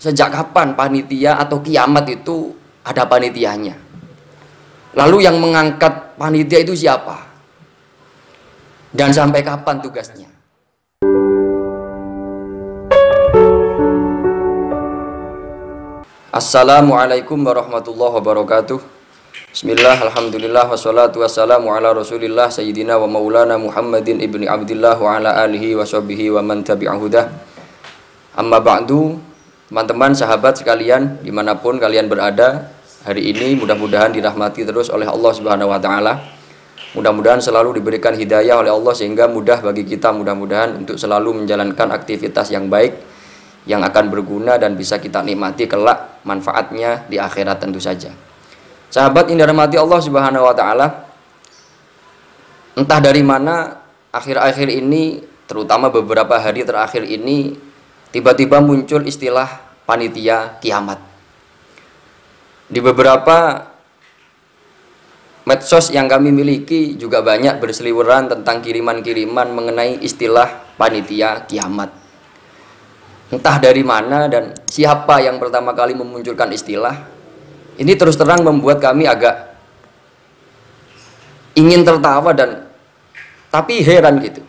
sejak kapan panitia atau kiamat itu ada panitianya? Lalu yang mengangkat panitia itu siapa? Dan sampai kapan tugasnya? Assalamualaikum warahmatullahi wabarakatuh. Bismillah, alhamdulillah, wassalatu wassalamu ala rasulillah sayyidina wa maulana Muhammadin ibni abdillah wa ala alihi wa sahbihi wa man tabi'ahudah. Amma ba'du, teman-teman, sahabat sekalian, dimanapun kalian berada, hari ini mudah-mudahan dirahmati terus oleh Allah Subhanahu wa Ta'ala. Mudah-mudahan selalu diberikan hidayah oleh Allah sehingga mudah bagi kita mudah-mudahan untuk selalu menjalankan aktivitas yang baik, yang akan berguna dan bisa kita nikmati kelak manfaatnya di akhirat tentu saja. Sahabat yang dirahmati Allah Subhanahu wa Ta'ala, entah dari mana akhir-akhir ini, terutama beberapa hari terakhir ini, tiba-tiba muncul istilah panitia kiamat. Di beberapa medsos yang kami miliki juga banyak berseliweran tentang kiriman-kiriman mengenai istilah panitia kiamat. Entah dari mana dan siapa yang pertama kali memunculkan istilah ini, terus terang membuat kami agak ingin tertawa dan tapi heran gitu.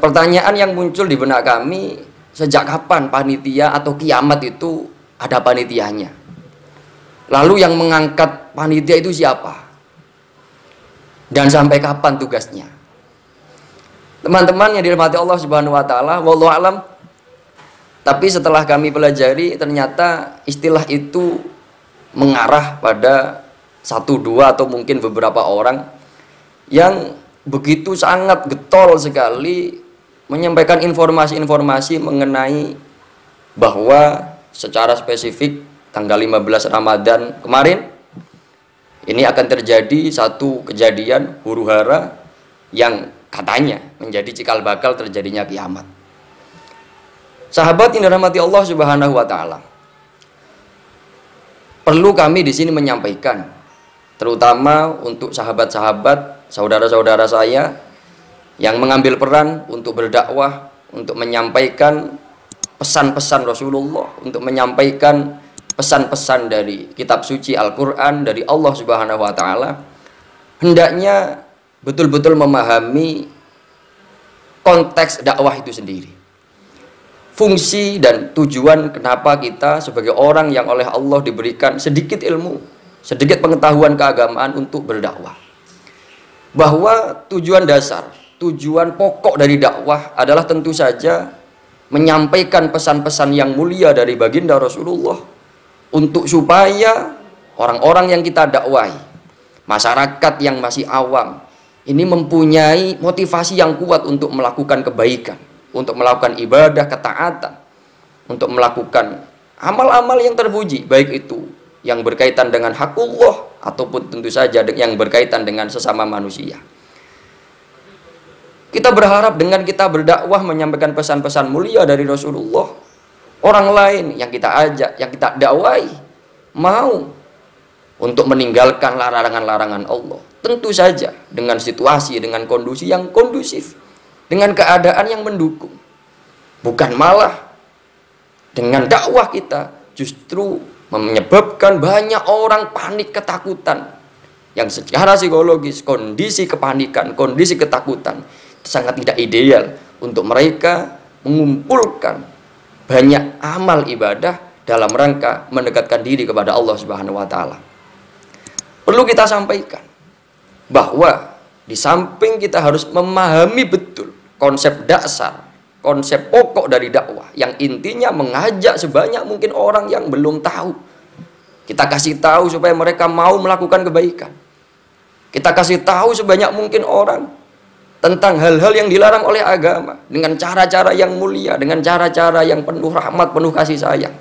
Pertanyaan yang muncul di benak kami, sejak kapan panitia atau kiamat itu ada panitianya? Lalu yang mengangkat panitia itu siapa? Dan sampai kapan tugasnya? Teman-teman yang dirahmati Allah Subhanahu wa Ta'ala, wallahu alam. Tapi setelah kami pelajari, ternyata istilah itu mengarah pada satu dua atau mungkin beberapa orang yang begitu sangat getol sekali menyampaikan informasi-informasi mengenai bahwa secara spesifik tanggal 15 Ramadan kemarin ini akan terjadi satu kejadian huru-hara yang katanya menjadi cikal bakal terjadinya kiamat. Sahabat yang dirahmati Allah Subhanahu wa Ta'ala, perlu kami di sini menyampaikan, terutama untuk sahabat-sahabat, saudara-saudara saya yang mengambil peran untuk berdakwah, untuk menyampaikan pesan-pesan Rasulullah, untuk menyampaikan pesan-pesan dari kitab suci Al-Quran dari Allah Subhanahu wa Ta'ala, hendaknya betul-betul memahami konteks dakwah itu sendiri. Fungsi dan tujuan kenapa kita sebagai orang yang oleh Allah diberikan sedikit ilmu, sedikit pengetahuan keagamaan untuk berdakwah. Bahwa tujuan dasar, tujuan pokok dari dakwah adalah tentu saja menyampaikan pesan-pesan yang mulia dari baginda Rasulullah untuk supaya orang-orang yang kita dakwahi, masyarakat yang masih awam, ini mempunyai motivasi yang kuat untuk melakukan kebaikan, untuk melakukan ibadah, ketaatan, untuk melakukan amal-amal yang terpuji, baik itu yang berkaitan dengan hakullah ataupun tentu saja yang berkaitan dengan sesama manusia. Kita berharap dengan kita berdakwah menyampaikan pesan-pesan mulia dari Rasulullah, orang lain yang kita ajak, yang kita dakwahi mau untuk meninggalkan larangan-larangan Allah, tentu saja dengan situasi, dengan kondisi yang kondusif, dengan keadaan yang mendukung. Bukan malah dengan dakwah kita justru menyebabkan banyak orang panik ketakutan yang secara psikologis kondisi kepanikan, kondisi ketakutan sangat tidak ideal untuk mereka mengumpulkan banyak amal ibadah dalam rangka mendekatkan diri kepada Allah Subhanahu wa Ta'ala. Perlu kita sampaikan bahwa di samping kita harus memahami betul konsep dasar, konsep pokok dari dakwah yang intinya mengajak sebanyak mungkin orang yang belum tahu. Kita kasih tahu supaya mereka mau melakukan kebaikan. Kita kasih tahu sebanyak mungkin orang tentang hal-hal yang dilarang oleh agama dengan cara-cara yang mulia, dengan cara-cara yang penuh rahmat, penuh kasih sayang,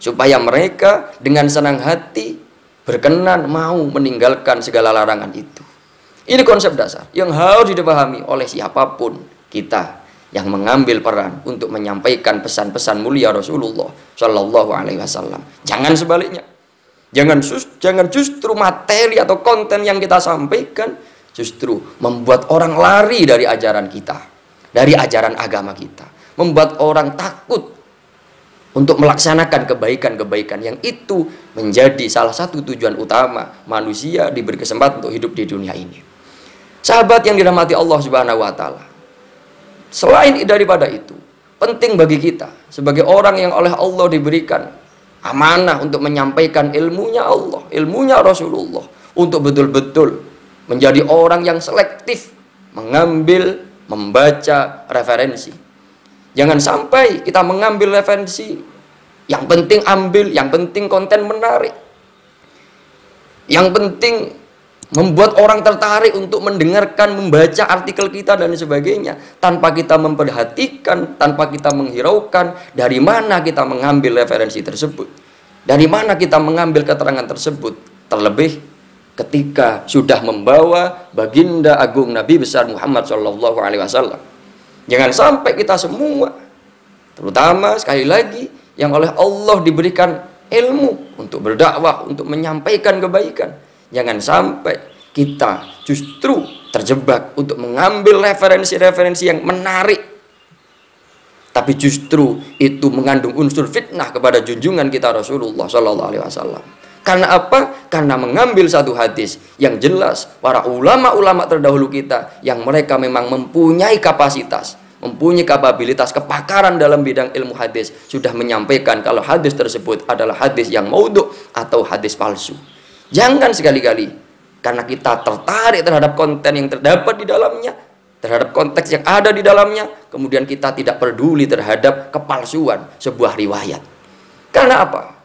supaya mereka dengan senang hati berkenan mau meninggalkan segala larangan itu. Ini konsep dasar yang harus dipahami oleh siapapun kita yang mengambil peran untuk menyampaikan pesan-pesan mulia Rasulullah Shallallahu Alaihi Wasallam. Jangan sebaliknya, jangan justru materi atau konten yang kita sampaikan justru membuat orang lari dari ajaran kita, dari ajaran agama kita, membuat orang takut untuk melaksanakan kebaikan-kebaikan yang itu menjadi salah satu tujuan utama manusia diberi kesempatan untuk hidup di dunia ini. Sahabat yang dirahmati Allah Subhanahu wa taala. Selain daripada itu, penting bagi kita sebagai orang yang oleh Allah diberikan amanah untuk menyampaikan ilmunya Allah, ilmunya Rasulullah, untuk betul-betul menjadi orang yang selektif mengambil, membaca referensi. Jangan sampai kita mengambil referensi, yang penting ambil, yang penting konten menarik, yang penting membuat orang tertarik untuk mendengarkan, membaca artikel kita dan sebagainya, tanpa kita memperhatikan, tanpa kita menghiraukan dari mana kita mengambil referensi tersebut, dari mana kita mengambil keterangan tersebut, terlebih ketika sudah membawa baginda agung Nabi besar Muhammad SAW. Jangan sampai kita semua, terutama sekali lagi yang oleh Allah diberikan ilmu untuk berdakwah, untuk menyampaikan kebaikan, jangan sampai kita justru terjebak untuk mengambil referensi-referensi yang menarik, tapi justru itu mengandung unsur fitnah kepada junjungan kita Rasulullah SAW. Karena apa? Karena mengambil satu hadis yang jelas para ulama-ulama terdahulu kita yang mereka memang mempunyai kapasitas, mempunyai kapabilitas, kepakaran dalam bidang ilmu hadis, sudah menyampaikan kalau hadis tersebut adalah hadis yang maudhu atau hadis palsu. Jangan sekali-kali karena kita tertarik terhadap konten yang terdapat di dalamnya, terhadap konteks yang ada di dalamnya, kemudian kita tidak peduli terhadap kepalsuan sebuah riwayat. Karena apa?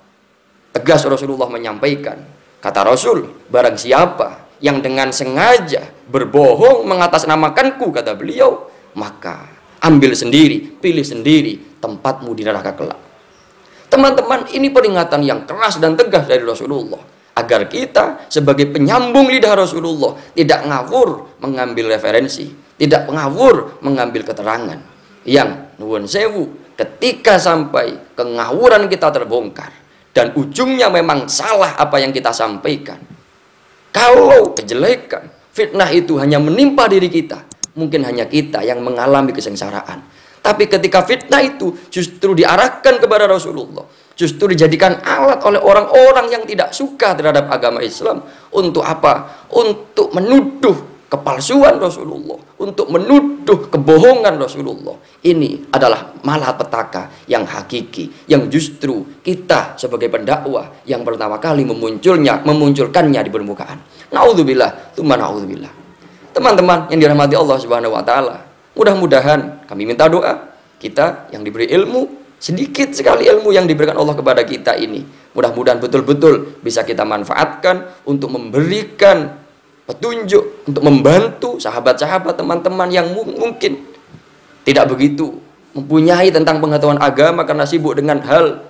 Tegas Rasulullah menyampaikan, kata Rasul, barang siapa yang dengan sengaja berbohong mengatasnamakanku, kata beliau, maka ambil sendiri, pilih sendiri tempatmu di neraka kelak. Teman-teman, ini peringatan yang keras dan tegas dari Rasulullah, agar kita sebagai penyambung lidah Rasulullah tidak ngawur mengambil referensi, tidak ngawur mengambil keterangan yang nuwun sewu, ketika sampai kengawuran kita terbongkar dan ujungnya memang salah apa yang kita sampaikan. Kalau kejelekan, fitnah itu hanya menimpa diri kita, mungkin hanya kita yang mengalami kesengsaraan. Tapi ketika fitnah itu justru diarahkan kepada Rasulullah, justru dijadikan alat oleh orang-orang yang tidak suka terhadap agama Islam, untuk apa? Untuk menuduh kepalsuan Rasulullah, untuk menuduh kebohongan Rasulullah. Ini adalah malapetaka yang hakiki, yang justru kita sebagai pendakwah yang pertama kali memunculkannya di permukaan. Naudzubillah, tsumma naudzubillah. Teman-teman yang dirahmati Allah Subhanahu wa taala, mudah-mudahan kami minta doa, kita yang diberi ilmu, sedikit sekali ilmu yang diberikan Allah kepada kita ini, mudah-mudahan betul-betul bisa kita manfaatkan untuk memberikan petunjuk, untuk membantu sahabat-sahabat, teman-teman yang mungkin tidak begitu mempunyai tentang pengetahuan agama karena sibuk dengan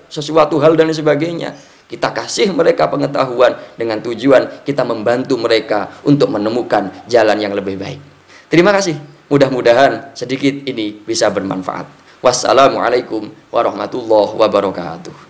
sesuatu hal dan sebagainya. Kita kasih mereka pengetahuan dengan tujuan kita membantu mereka untuk menemukan jalan yang lebih baik. Terima kasih. Mudah-mudahan sedikit ini bisa bermanfaat. Wassalamualaikum warahmatullahi wabarakatuh.